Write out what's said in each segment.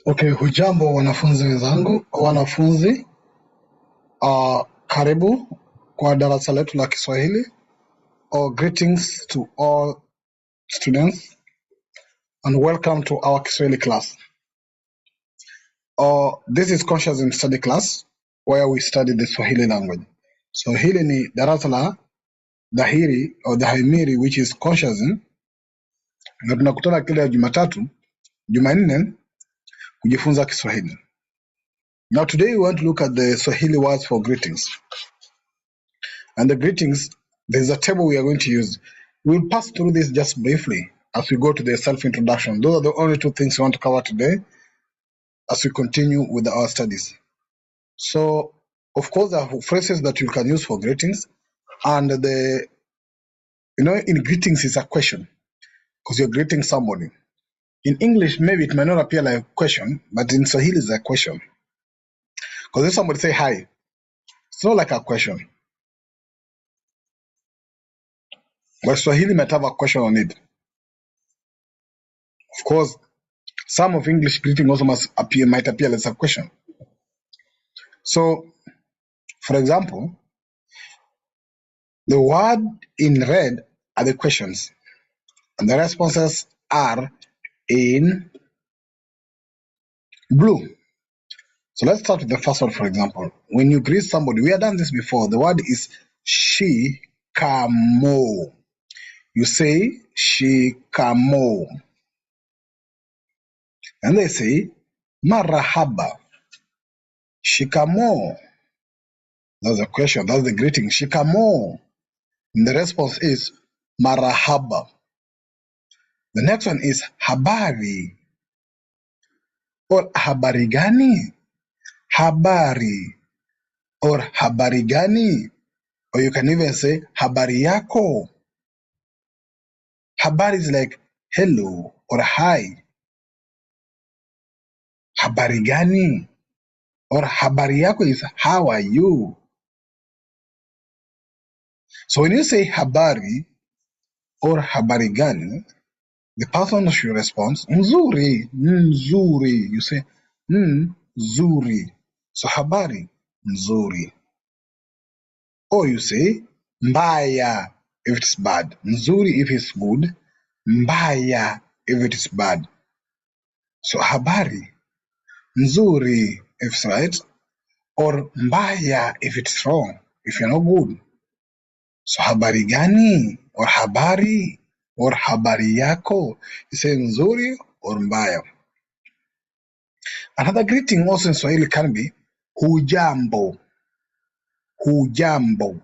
Okay, hujambo wanafunzi wenzangu, wanafunzi karibu kwa darasa letu la Kiswahili. Greetings to all students and welcome to our Kiswahili class. This is Conscious Study class where we study the Swahili language. So hili ni darasa la dhahiri au dhahimiri which is conscious, na tunakutana kila Jumatatu, Jumanne kujifunza Kiswahili. Now today we want to look at the Swahili words for greetings. And the greetings, there's a table we are going to use. We'll pass through this just briefly as we go to the self-introduction. Those are the only two things we want to cover today as we continue with our studies. So, of course, there are phrases that you can use for greetings. And in greetings is a question because you're greeting somebody. In English, maybe it might not appear like a question, but in Swahili, it's a question. Because if somebody say hi, it's not like a question. But Swahili might have a question on it. Of course, some of English greeting also might appear as a question. So, for example, the word in red are the questions, and the responses are in blue. So let's start with the first one, for example. When you greet somebody, we have done this before, the word is shikamo. You say shikamo. And they say marahaba. Shikamo. That's the question, that's the greeting. Shikamo. And the response is marahaba. The next one is habari or habari gani. Habari or habari gani. Or you can even say habari yako. Habari is like hello or hi. Habari gani or habari yako is how are you. So when you say habari or habari gani, the person should respond nzuri, nzuri. You say nzuri. So habari, nzuri. Or you say mbaya if it's bad, nzuri if it's good, mbaya if it is bad. So habari, nzuri if it's right, or mbaya if it's wrong, if you're not good. So habari gani or habari yako, you say nzuri or mbaya. Another greeting also in Swahili can be hujambo, hujambo,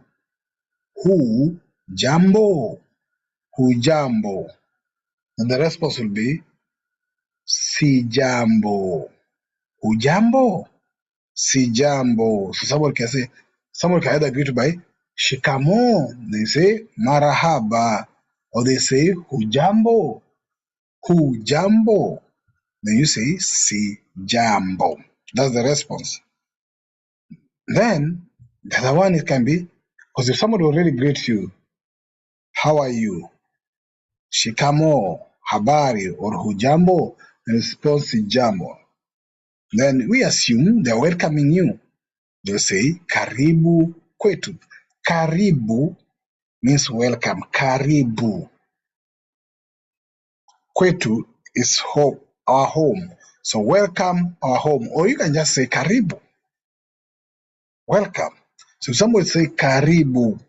hujambo, hujambo. And the response will be sijambo. Hujambo, sijambo. So someone can either greet by shikamo, they say marahaba, or they say hujambo, hujambo. Then you say sijambo. That's the response. Then the other one, it can be, because if somebody already greets you, how are you? Shikamo, habari, or hujambo, and response sijambo. Then we assume they're welcoming you. They'll say karibu kwetu. Karibu means welcome. Karibu. Kwetu is home, our home. So welcome our home. Or you can just say karibu. Welcome. So if somebody say karibu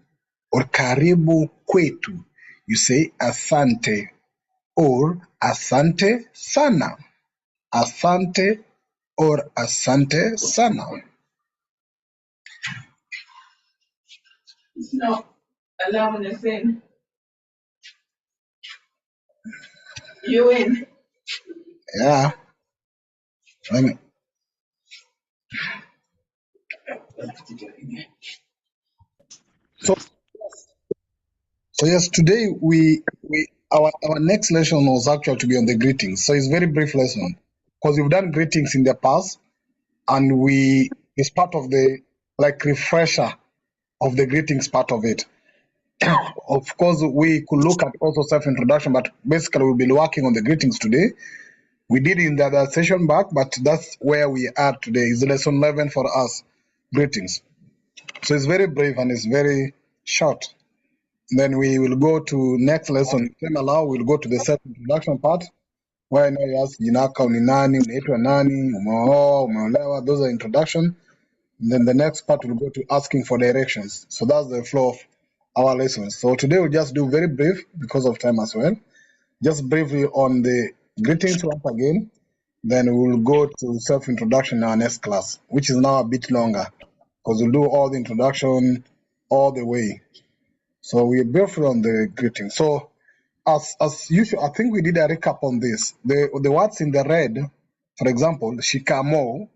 or karibu kwetu, you say asante or asante sana. Asante or asante sana. It's not allowing us in. You in? Yeah. Let me. So yes, today our next lesson was actually to be on the greetings. So it's a very brief lesson because we've done greetings in the past, and it's part of the refresher of the greetings part of it. Of course, we could look at also self-introduction, but basically we'll be working on the greetings today. We did in the other session back, but that's where we are today. It's lesson 11 for us. Greetings. So it's very brief and it's very short. Then we will go to next lesson. If allow, we'll go to the self-introduction part, where I know you ask jina lako ni nani, unaitwa nani, umeoa, umeolewa. Those are introduction. And then the next part will go to asking for directions. So that's the flow of our lessons. So today we'll just do very brief because of time as well. Just briefly on the greetings once again. Then we'll go to self-introduction in our next class, which is now a bit longer because we'll do all the introduction all the way. So we're briefly on the greeting. So as usual, I think we did a recap on this. The words in the red, for example, shikamo,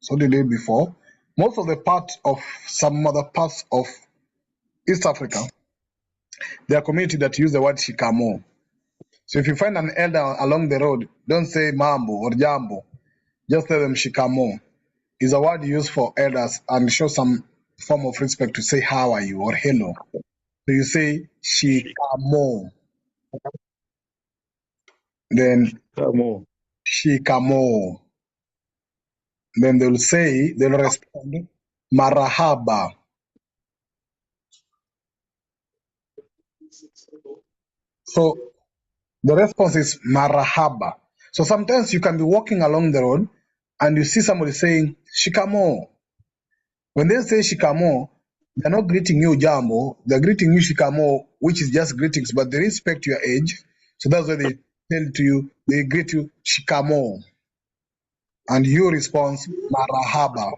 so they did before. Most of the part of some other parts of East Africa, there are community that use the word shikamo. So if you find an elder along the road, don't say mambo or jambo, just tell them shikamo. Is a word used for elders and show some form of respect to say how are you or hello. So you say shikamo. Then shikamo. Then they'll respond marahaba. So the response is marahaba. So sometimes you can be walking along the road and you see somebody saying shikamo. When they say shikamo, they're not greeting you jambo, they're greeting you shikamo, which is just greetings, but they respect your age. So that's why they tell to you, they greet you shikamo. And you respond marahaba.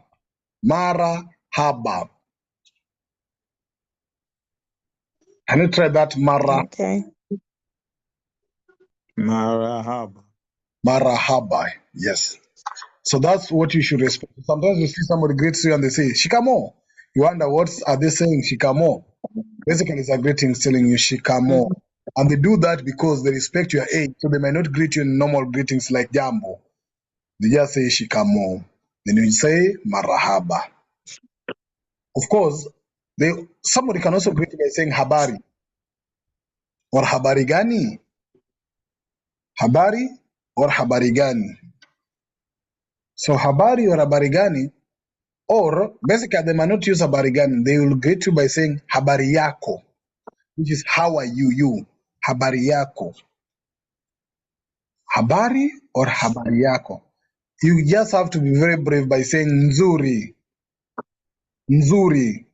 Marahaba. Can you try that? Okay. Marahaba. Marahaba. Yes. So that's what you should respond. Sometimes you see somebody greets you and they say shikamo. You wonder what are they saying shikamo? Basically, it's a greeting telling you shikamo. And they do that because they respect your age, so they might not greet you in normal greetings like jambo. They just say shikamo. Then you say marahaba. Of course, somebody can also greet you by saying habari or habari gani. Habari or habari gani. So habari or habari gani, or basically they might not use habari gani. They will greet you by saying habari yako, which is how are you, habari yako. Habari or habari yako. You just have to be very brave by saying nzuri. Nzuri.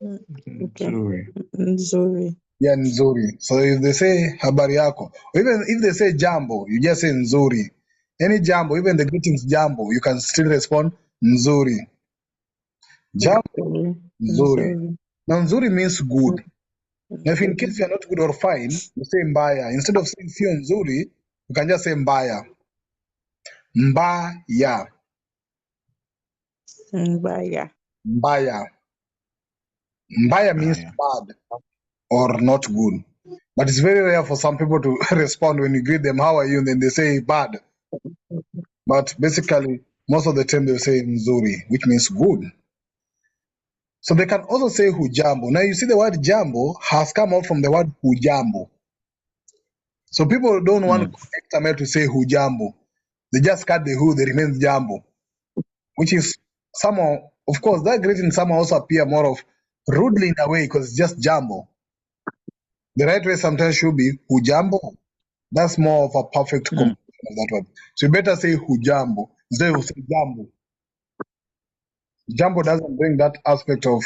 Okay. Nzuri. Yeah, nzuri. So if they say habari yako, even if they say jambo, you just say nzuri. Any jambo, even the greetings jambo, you can still respond nzuri. Jambo, nzuri. Now nzuri means good. Now if in case you're not good or fine, you say mbaya. Instead of saying sio nzuri, you can just say mbaya. Mbaya. Mbaya. Mbaya. Mbaya means bad or not good. But it's very rare for some people to respond when you greet them, how are you? And then they say bad. But basically, most of the time they'll say nzuri, which means good. So they can also say hujambo. Now you see the word jambo has come out from the word hujambo. So people don't want XML to say hujambo. They just cut the who, they remain jambo. Which is somehow, of course, that greeting somehow also appear more of rudely in a way because it's just jambo. The right way sometimes should be hujambo. That's more of a perfect combination of that word. So you better say hujambo instead of say jambo. Jambo doesn't bring that aspect of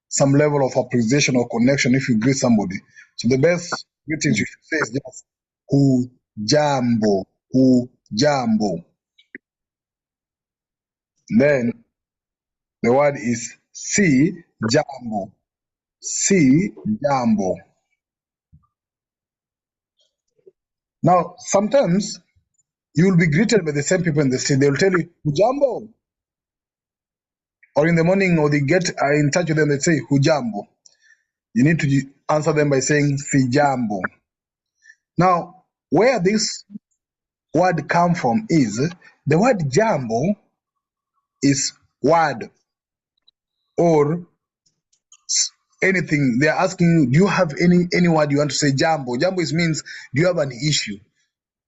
some level of appreciation or connection if you greet somebody. So the best greetings you should say is just hujambo, hujambo. Then the word is si jambo, si jambo. Now sometimes you will be greeted by the same people in the street. They will tell you hujambo. Or in the morning, or they get in touch with them, they say hujambo. You need to answer them by saying sijambo. Now, where this word come from is the word jambo is word or anything. They're asking you, do you have any word you want to say? Jambo. Jambo means, do you have an issue?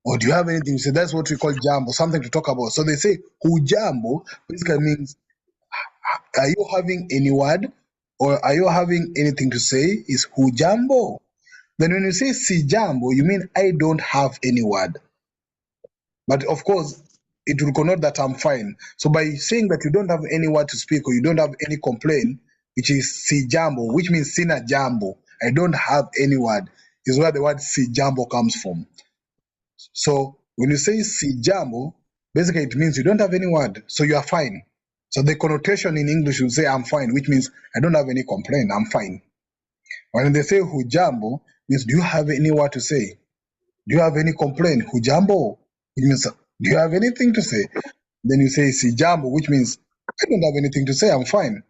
Or do you have anything to say? That's what we call jambo, something to talk about. So they say hujambo basically means, are you having any word? Or are you having anything to say? Is hujambo. Then when you say si jambo, you mean I don't have any word. But of course, it will connote that I'm fine. So by saying that you don't have any word to speak or you don't have any complaint, which is si jambo, which means sina jambo, I don't have any word, is where the word si jambo comes from. So when you say si jambo, basically it means you don't have any word, so you are fine. So the connotation in English will say I'm fine, which means I don't have any complaint, I'm fine. When they say hujambo, means do you have any word to say? Do you have any complaint? Hujambo, which means do you have anything to say? Then you say si jambo, which means I don't have anything to say, I'm fine.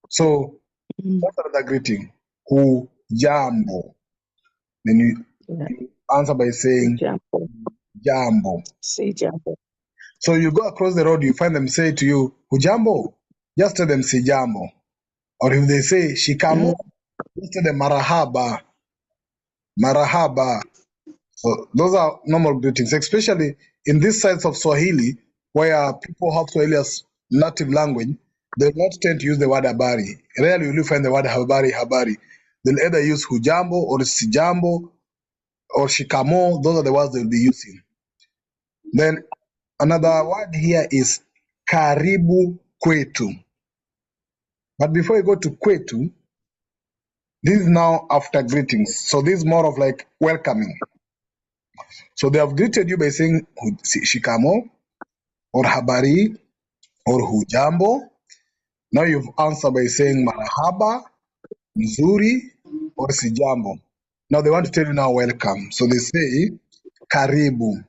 So that's another greeting. Hujambo. Then you answer by saying jambo. Si jambo. So you go across the road, you find them say to you, hujambo, just tell them si jambo. Or if they say shikamo, just tell them marahaba. Marahaba. So those are normal greetings, especially in these sides of Swahili, where people have Swahili as native language, they will not tend to use the word habari. Rarely will you find the word habari. They'll either use hujambo or sijambo or shikamo. Those are the words they'll be using. Then another word here is karibu kwetu. But before you go to kwetu, this is now after greetings. So this is more of like welcoming. So they have greeted you by saying shikamo or habari or hujambo. Now you've answered by saying marahaba, nzuri, or sijambo. Now they want to tell you now welcome. So they say karibu.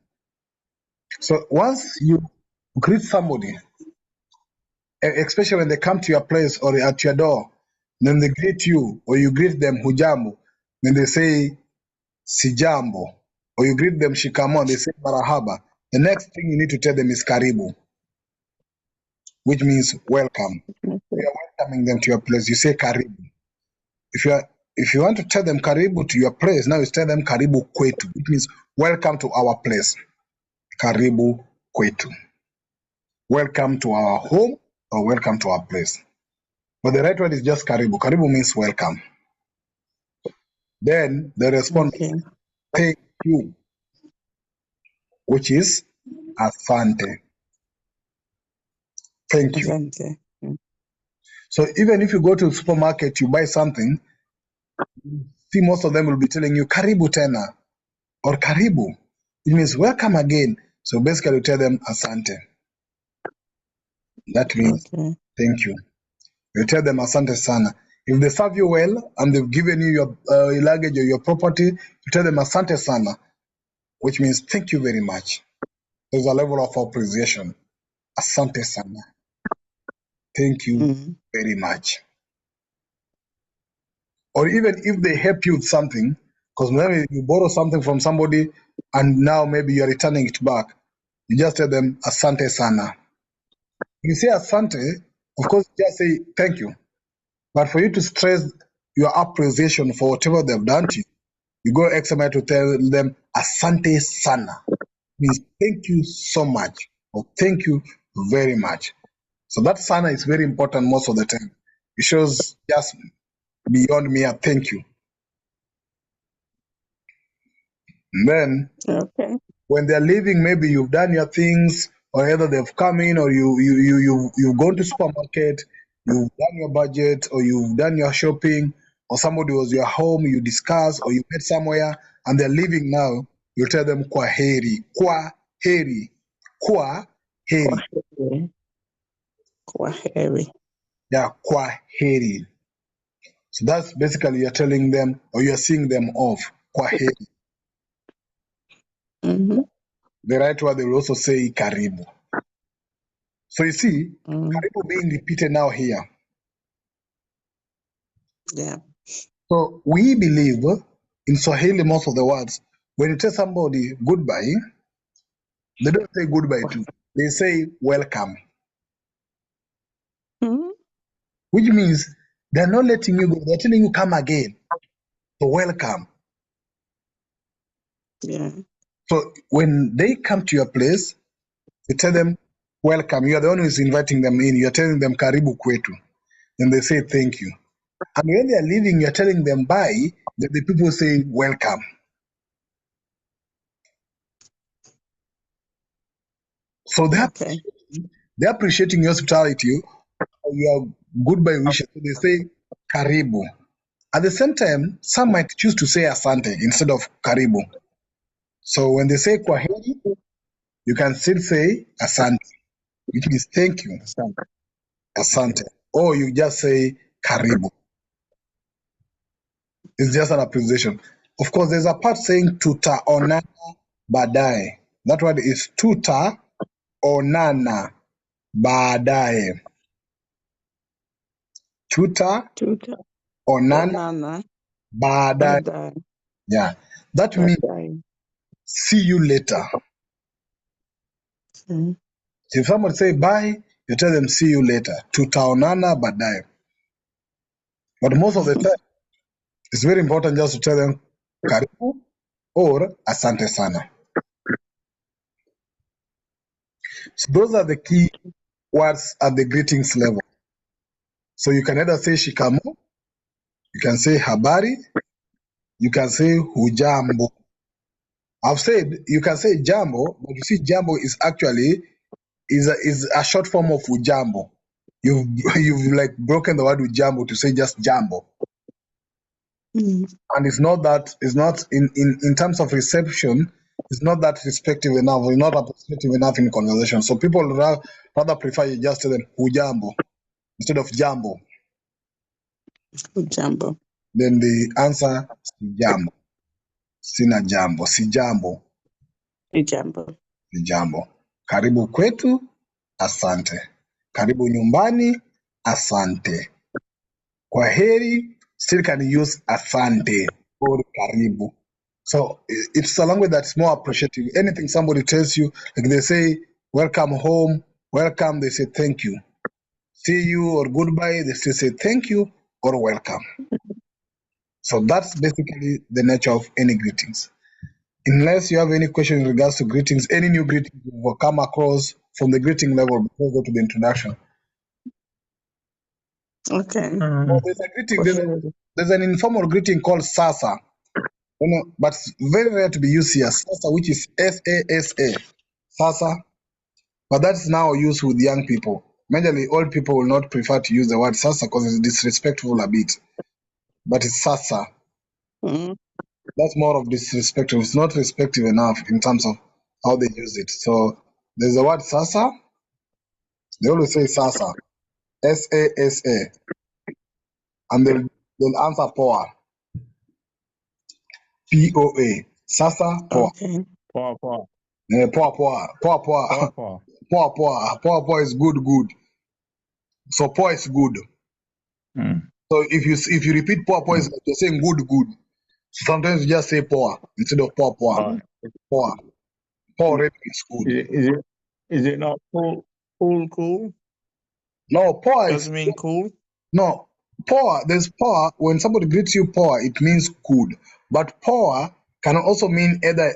So once you greet somebody, especially when they come to your place or at your door, then they greet you or you greet them hujambo, then they say sijambo, or you greet them shikamo, they say marahaba. The next thing you need to tell them is karibu, which means welcome. You are welcoming them to your place. You say karibu. If you want to tell them karibu to your place, now you tell them karibu kwetu, which means welcome to our place. Karibu kwetu. Welcome to our home or welcome to our place. But the right word is just karibu. Karibu means welcome. Then they respond, thank you, which is asante. Thank you. Asante. So even if you go to the supermarket, you buy something, see most of them will be telling you karibu tena or karibu. It means welcome again. So basically you tell them asante. That means thank you. You tell them asante sana. If they serve you well and they've given you your luggage or your property, you tell them asante sana, which means thank you very much. There's a level of appreciation. Asante sana. Thank you very much. Or even if they help you with something, because maybe you borrow something from somebody and now maybe you're returning it back, you just tell them asante sana. You say asante, of course, just say thank you. But for you to stress your appreciation for whatever they've done to you, you go extra mile to tell them asante sana. Means thank you so much or thank you very much. So that sana is very important most of the time. It shows just beyond mere thank you. And then when they're leaving, maybe you've done your things, or either they've come in, or you've gone to supermarket, you've done your budget, or you've done your shopping, or somebody was your home, you discuss, or you met somewhere, and they're leaving now. You tell them kwaheri, kwaheri, kwaheri. Kwaheri. Yeah, kwaheri. So that's basically you're telling them, or you're seeing them off. Kwaheri. The right word they will also say karibu. So you see, karibu being repeated now here. Yeah. So we believe in Swahili most of the words, when you tell somebody goodbye, they don't say goodbye too. They say welcome. Which means They're not letting you go. They're telling you come again. So welcome. Yeah. So when they come to your place, you tell them welcome. You are the one who is inviting them in. You're telling them karibu kwetu. And they say thank you. And when they are leaving, you're telling them bye. The people say welcome. So Okay. they're appreciating your hospitality, your goodbye wishes. So they say karibu. At the same time, some might choose to say asante instead of karibu. So when they say kwaheri, you can still say asante, which means thank you, asante. Or you just say karibu. It's just an appreciation. Of course, there's a part saying tutaonana baadaye. That word is tutaonana baadaye. Tutaonana Tuta. Onana. baadaye. Badai. Yeah. That means Badai. see you later. Mm. If someone say bye, you tell them see you later. Tutaonana baadaye. But most of the time, it's very important just to tell them karibu or asante sana. So those are the key words at the greetings level. So you can either say shikamo, you can say habari, you can say hujambo. I've said you can say jambo, but you see jambo is actually is a short form of hujambo. You've like broken the word hujambo to say just jambo. Mm. And it's not in terms of reception, it's not that respectful enough, it's not appreciative enough in conversation. So people rather prefer you just tell them hujambo instead of jambo. Ujambo. Then the answer si jambo. Sina jambo, si jambo, Ujambo. si jambo. Karibu kwetu, asante. Karibu nyumbani, asante. Kwaheri, still can use asante or karibu. So it's a language that's more appreciative. Anything somebody tells you, like they say, welcome home, welcome, they say thank you. See you or goodbye, they still say thank you or welcome. So that's basically the nature of any greetings. Unless you have any question in regards to greetings, any new greetings you've come across from the greeting level before we go to the introduction. Okay. Oh, there's a greeting, there's an informal greeting called Sasa. But it's very rare to be used here. Sasa, which is S-A-S-A. Sasa. But that's now used with young people. Majorly, old people will not prefer to use the word Sasa because it's disrespectful a bit. But it's Sasa. Mm. That's more of disrespectful. It's not respectful enough in terms of how they use it. So there's the word Sasa. They always say Sasa. S-A-S-A. And they'll answer Poa. P-O-A. Sasa, Poa. Okay. Poa poa. Poa, Poa. Poa, Poa. Poa poa. Poa, Poa. Poa, Poa is good, good. So Poa is good. Mm. So if you repeat Poa, Poa is like you're saying good, good. So sometimes you just say Poa instead of Poa, Poa. Poa. Poa already is good. Is it not cool? Cool? No, Poa is Doesn't mean cool. no. Poa, there's Poa. When somebody greets you Poa, it means good. But Poa can also mean either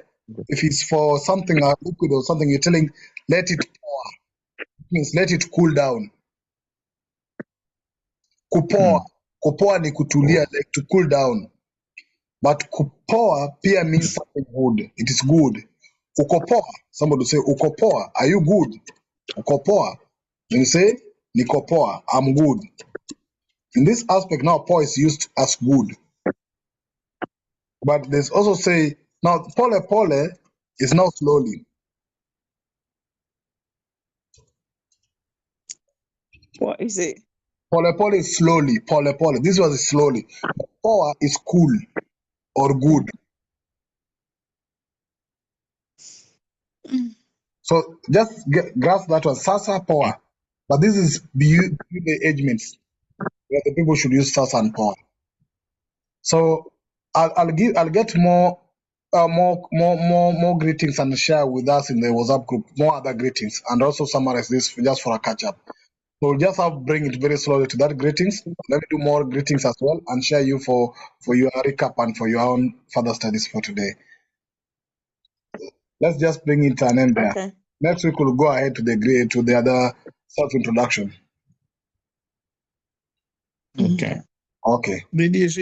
if it's for something liquid or something, you're telling let it Poa. It means let it cool down. Kupoa. Mm. Kupoa ni kutulia, like to cool down. But kupoa pia means something good. It is good. Ukopoa. Somebody will say, Ukopoa. Are you good? Ukopoa. When you say, Nikopoa. I'm good. In this aspect, now poa is used as good. But there's also say, now pole pole is now slowly. What is it? Pole pole is slowly. Pole pole. This was slowly. But poa is cool or good. Mm. So just grasp that one. Sasa poa. But this is the agements where the people should use sasa and poa. So I'll get more greetings and share with us in the WhatsApp group, more other greetings, and also summarize this just for a catch up. So we'll just have bring it very slowly to that greetings. Let me do more greetings as well and share you for your recap and for your own further studies for today. Let's just bring it to an end there. Okay. Next week we'll go ahead to the other self-introduction. Okay. Okay. Did you see